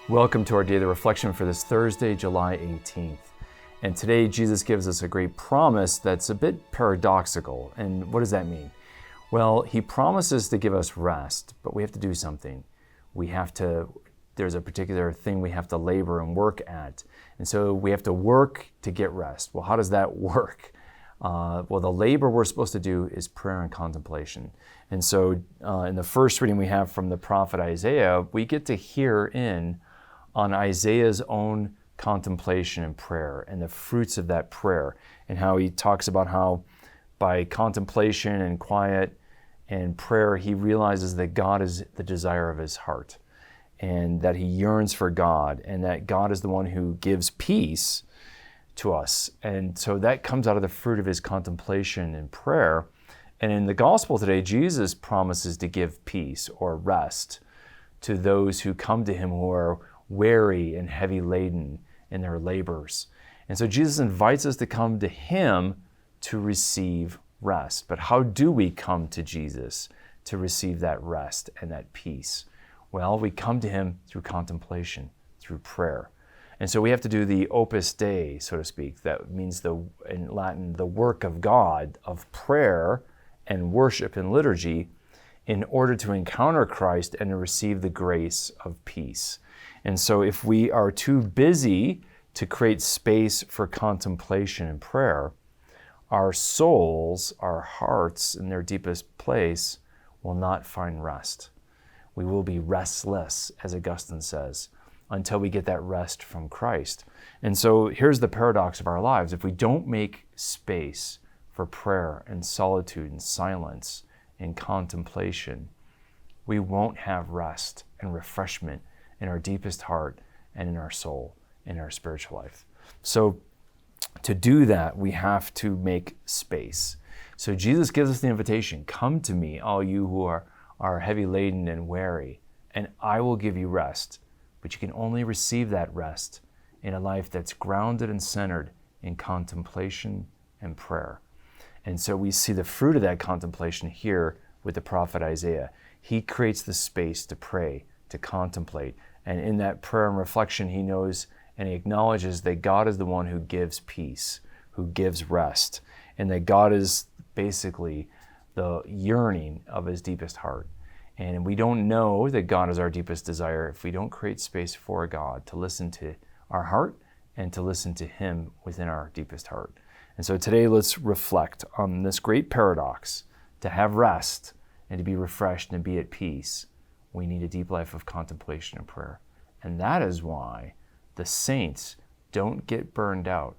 Welcome to our daily reflection for this Thursday, July 18th. And today Jesus gives us a great promise that's a bit paradoxical. And what does that mean? Well, he promises to give us rest, but we have to do something. There's a particular thing we have to labor and work at. And so we have to work to get rest. Well, how does that work? The labor we're supposed to do is prayer and contemplation. And so in the first reading we have from the prophet Isaiah, we get to hear in on Isaiah's own contemplation and prayer and the fruits of that prayer, and how he talks about how by contemplation and quiet and prayer, he realizes that God is the desire of his heart and that he yearns for God and that God is the one who gives peace to us. And so that comes out of the fruit of his contemplation and prayer. And in the gospel today, Jesus promises to give peace or rest to those who come to him who are weary and heavy laden in their labors. And so Jesus invites us to come to him to receive rest. But how do we come to Jesus to receive that rest and that peace? Well, we come to him through contemplation, through prayer. And so we have to do the opus Dei, so to speak. That means in Latin, the work of God, of prayer and worship and liturgy, in order to encounter Christ and to receive the grace of peace. And so if we are too busy to create space for contemplation and prayer, our souls, our hearts in their deepest place will not find rest. We will be restless, as Augustine says, until we get that rest from Christ. And so here's the paradox of our lives. If we don't make space for prayer and solitude and silence and contemplation, we won't have rest and refreshment in our deepest heart and in our soul, in our spiritual life. So to do that, we have to make space. So Jesus gives us the invitation, come to me, all you who are heavy laden and weary, and I will give you rest. But you can only receive that rest in a life that's grounded and centered in contemplation and prayer. And so we see the fruit of that contemplation here with the prophet Isaiah. He creates the space to pray, to contemplate. And in that prayer and reflection, he knows and he acknowledges that God is the one who gives peace, who gives rest, and that God is basically the yearning of his deepest heart. And we don't know that God is our deepest desire if we don't create space for God to listen to our heart and to listen to him within our deepest heart. And so today let's reflect on this great paradox. To have rest and to be refreshed and be at peace, we need a deep life of contemplation and prayer. And that is why the saints don't get burned out,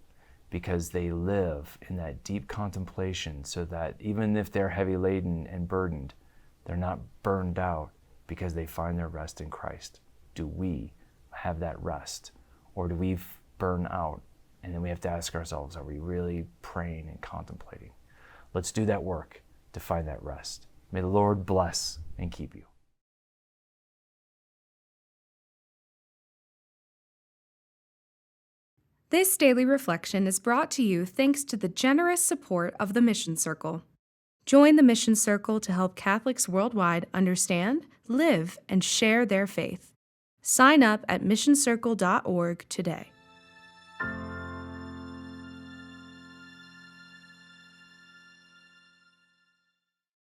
because they live in that deep contemplation, so that even if they're heavy laden and burdened, they're not burned out because they find their rest in Christ. Do we have that rest, or do we burn out? And then we have to ask ourselves, are we really praying and contemplating? Let's do that work to find that rest. May the Lord bless and keep you. This daily reflection is brought to you thanks to the generous support of the Mission Circle. Join the Mission Circle to help Catholics worldwide understand, live, and share their faith. Sign up at missioncircle.org today.